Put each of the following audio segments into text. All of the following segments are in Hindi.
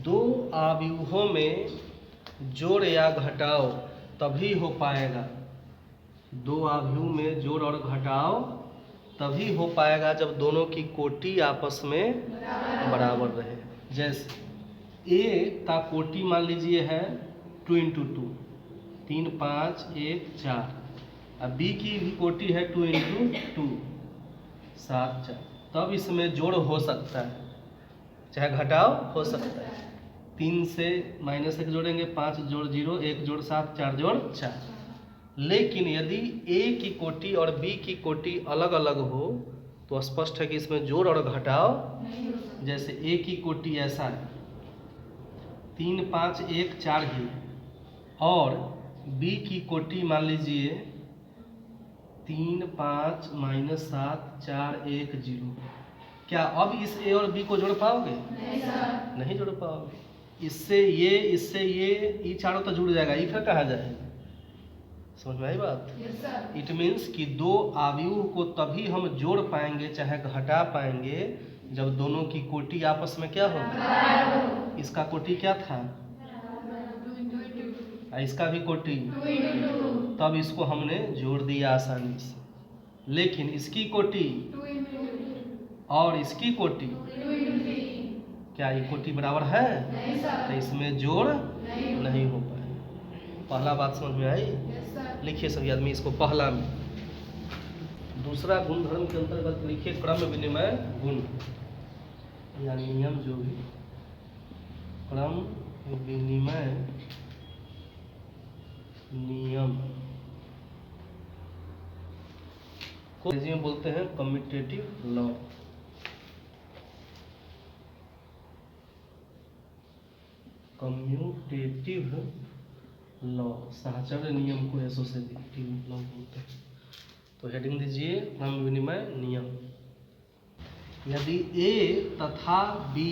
दो आव्यूहों में जोड़ या घटाव तभी हो पाएगा। दो आव्यूह में जोड़ और घटाव तभी हो पाएगा जब दोनों की कोटि आपस में बराबर रहे। जैसे ए का कोटि मान लीजिए है 2 इंटू 2, 3 5 1 4। अब बी की भी कोटि है 2 इंटू 2, 7 4। तब इसमें जोड़ हो सकता है, चाहे घटाव हो सकता है। 3 से -1 जोड़ेंगे, 5 जोड़ 0, 1 जोड़ 7, 4 जोड़ 4। लेकिन यदि ए की कोटि और बी की कोटि अलग अलग हो तो स्पष्ट है कि इसमें जोड़ और घटाव। जैसे ए की कोटि ऐसा है 3 5 1 4 ही, और बी की कोटि मान लीजिए 3 5 -7 4 1 0। क्या अब इस ए और बी को जोड़ पाओगे? नहीं जोड़ पाओगे। इससे ये चारों तो जुड़ जाएगा, फिर कहाँ जाएगा? समझ में आई बात? इट मीन्स कि दो आव्यूह को तभी हम जोड़ पाएंगे चाहे घटा पाएंगे जब दोनों की कोटि आपस में क्या हो। इसका कोटि क्या था? इसका भी कोटि, तब इसको हमने जोड़ दिया आसानी से। लेकिन इसकी कोटि और इसकी कोटि, क्या ये कोटि बराबर है? तो इसमें जोड़ नहीं हो पाए। पहला बात समझ में आई? लिखिए सभी आदमी इसको पहला में। दूसरा गुणधर्म के अंतर्गत लिखिए क्रम विनिमय गुण, यानी नियम जो भी क्रम विनिमय नियम को अंग्रेजी में बोलते हैं कम्यूटेटिव लॉ। कम्यूटेटिव लॉ, साहचर्य नियम को एसोसिएटिव लॉ बोलते हैं। तो हेडिंग दीजिए क्रम विनिमय नियम। यदि ए तथा बी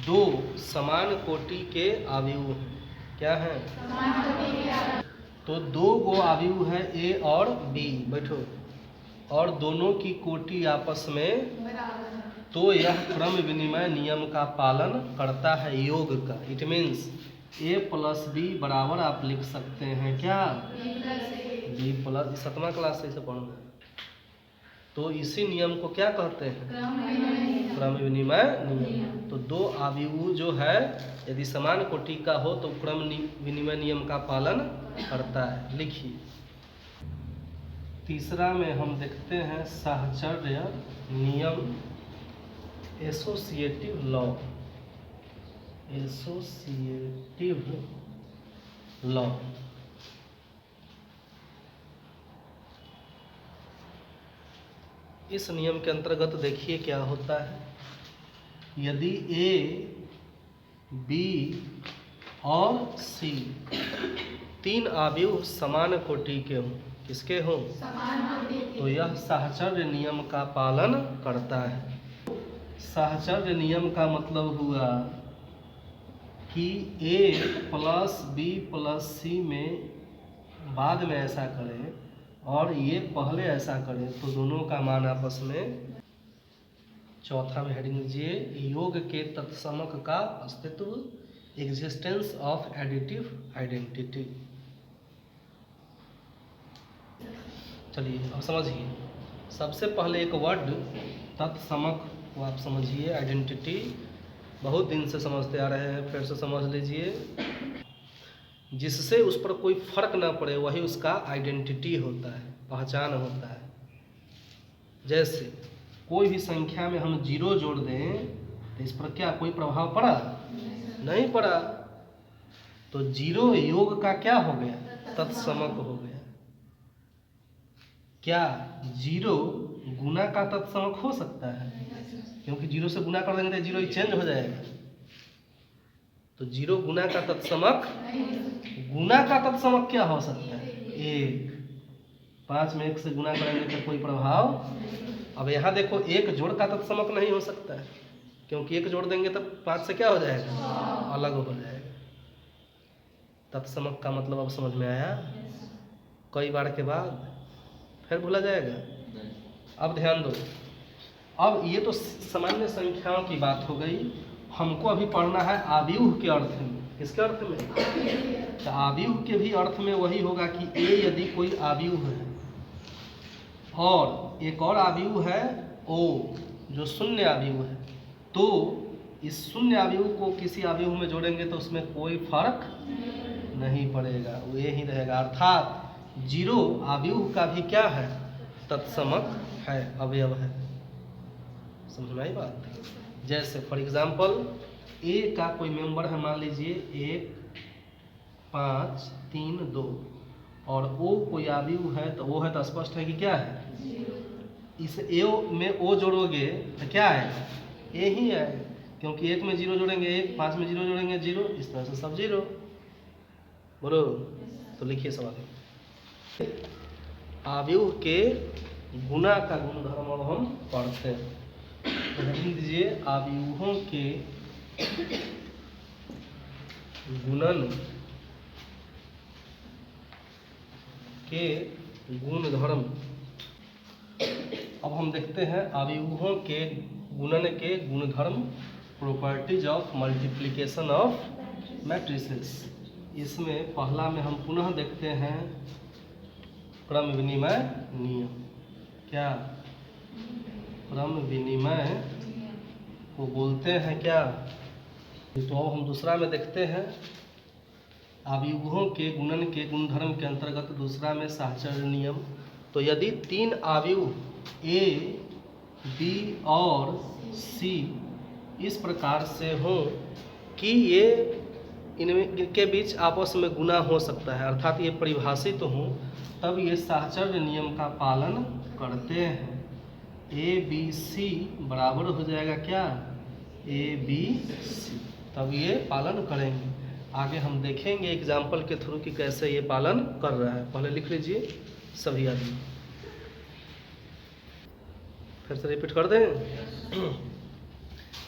दो समान कोटि के आव्यूह हैं, क्या है? तो दो गो आव्यूह है ए और बी, बैठो, और दोनों की कोटि आपस में, तो यह क्रम विनिमय नियम का पालन करता है, योग का। It means a plus b बराबर आप लिख सकते हैं क्या? बी प्लस, 7वां क्लास से इसे पढ़ना। तो इसी नियम को क्या कहते हैं? क्रम विनिमय नियम। तो दो आव्यूह जो है यदि समान कोटि का हो तो क्रम विनिमय नियम का पालन करता है। लिखिए तीसरा में हम देखते हैं साहचर्य नियम, एसोसिएटिव लॉ। एसोसिएटिव लॉ इस नियम के अंतर्गत देखिए क्या होता है। यदि ए बी और सी तीन आव्यूह समान कोटि के हों, किसके हों? तो यह साहचर्य नियम का पालन करता है। साहचर्य नियम का मतलब हुआ कि ए प्लस बी प्लस सी में बाद में ऐसा करें और ये पहले ऐसा करें तो दोनों का मान आपस में। चौथा में हेडिंग दीजिए योग के तत्समक का अस्तित्व, एग्जिस्टेंस ऑफ एडिटिव आइडेंटिटी। चलिए अब समझिए। सबसे पहले एक वर्ड तत्समक को आप समझिए। आइडेंटिटी बहुत दिन से समझते आ रहे हैं, फिर से समझ लीजिए। जिससे उस पर कोई फर्क ना पड़े वही उसका आइडेंटिटी होता है, पहचान होता है। जैसे कोई भी संख्या में हम 0 जोड़ दें तो इस पर क्या कोई प्रभाव पड़ा? नहीं पड़ा। तो 0 योग का क्या हो गया? तत्समक हो गया। क्या 0 गुना का तत्समक हो सकता है? क्योंकि 0 से गुना कर देंगे तो 0 चेंज हो जाएगा। तो 0 गुना का तत्समक, गुना का तत्समक क्या हो सकता है? 1। 5 में 1 से गुना करेंगे तो कोई प्रभाव। अब यहाँ देखो 1 जोड़ का तत्समक नहीं हो सकता है, क्योंकि 1 जोड़ देंगे तब 5 से क्या हो जाएगा? अलग हो जाएगा। तत्समक का मतलब अब समझ में आया? कई बार के बाद फिर भूला जाएगा। अब ध्यान दो। अब ये तो सामान्य संख्याओं की बात हो गई, हमको अभी पढ़ना है आव्यूह के अर्थ में। किसके अर्थ में? तो आव्यूह के भी अर्थ में वही होगा कि ए यदि कोई आव्यूह है और एक और आव्यूह है ओ जो शून्य आव्यूह है, तो इस शून्य आव्यूह को किसी आव्यूह में जोड़ेंगे तो उसमें कोई फर्क नहीं पड़ेगा, वो यही रहेगा। अर्थात जीरो आव्यूह का भी क्या है? तत्समक है, अवयव है। समझ में आई बात? जैसे फॉर एग्जाम्पल ए का कोई मेंबर है, मान लीजिए 1 5 3 2 और ओ कोई आव्यूह है तो वो है, तो स्पष्ट है कि क्या है? इस ए में ओ जोड़ोगे तो क्या है? ए ही है, क्योंकि 1 में 0 जोड़ेंगे 1, 5 में 0 जोड़ेंगे 0, इस तरह से सब 0। बोलो तो लिखिए सवाल। आव्यूह के गुना का गुणधर्म अब हम पढ़ते हैं। तो लिख दीजिए आव्यूहों के गुणन के गुणधर्म। अब हम देखते हैं आव्यूहों के गुणन के गुणधर्म, properties of multiplication of matrices. इसमें पहला में हम पुनः देखते हैं क्रम विनिमय नियम। क्या? क्रम विनिमय को बोलते हैं क्या? तो अब हम दूसरा में देखते हैं आव्यूहों के गुणन के गुणधर्म के अंतर्गत दूसरा में साहचर्य नियम। तो यदि 3 आव्यूह ए बी और सी इस प्रकार से हों कि ये इनके बीच आपस में गुना हो सकता है, अर्थात ये परिभाषित हों, तब ये साहचर्य नियम का पालन करते हैं। ए बी सी बराबर हो जाएगा क्या? ए बी सी, तब ये पालन करेंगे। आगे हम देखेंगे एग्जाम्पल के थ्रू कि कैसे ये पालन कर रहा है। पहले लिख लीजिए सभी आदमी, फिर से रिपीट कर दें।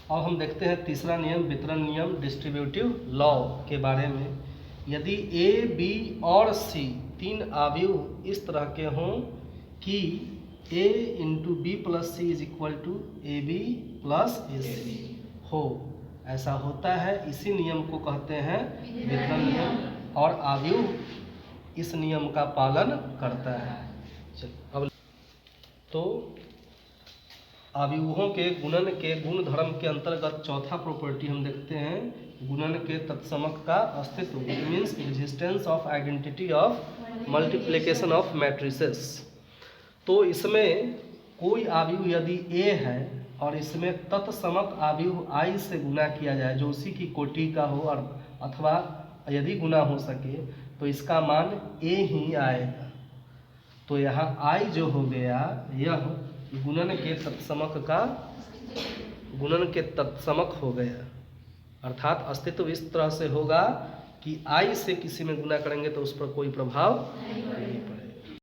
अब हम देखते हैं तीसरा नियम, वितरण नियम, डिस्ट्रीब्यूटिव लॉ के बारे में। यदि ए बी और सी 3 आव्यूह इस तरह के हों कि a into B plus C is equal to A B plus A C हो, ऐसा होता है, इसी नियम को कहते हैं वितरण नियम, और आव्यूह इस नियम का पालन करता है। चलो अब तो आव्यूहों के गुणन के गुणधर्म के अंतर्गत चौथा प्रॉपर्टी हम देखते हैं गुणन के तत्समक का अस्तित्व, it means existence of identity of multiplication of matrices. तो इसमें कोई आव्यूह यदि ए है और इसमें तत्समक आव्यूह आई से गुना किया जाए जो उसी की कोटि का हो, और अथवा यदि गुना हो सके तो इसका मान ए ही आएगा। तो यहाँ आई जो हो गया यह गुणन के तत्समक हो गया, अर्थात अस्तित्व इस तरह से होगा कि आई से किसी में गुना करेंगे तो उस पर कोई प्रभाव नहीं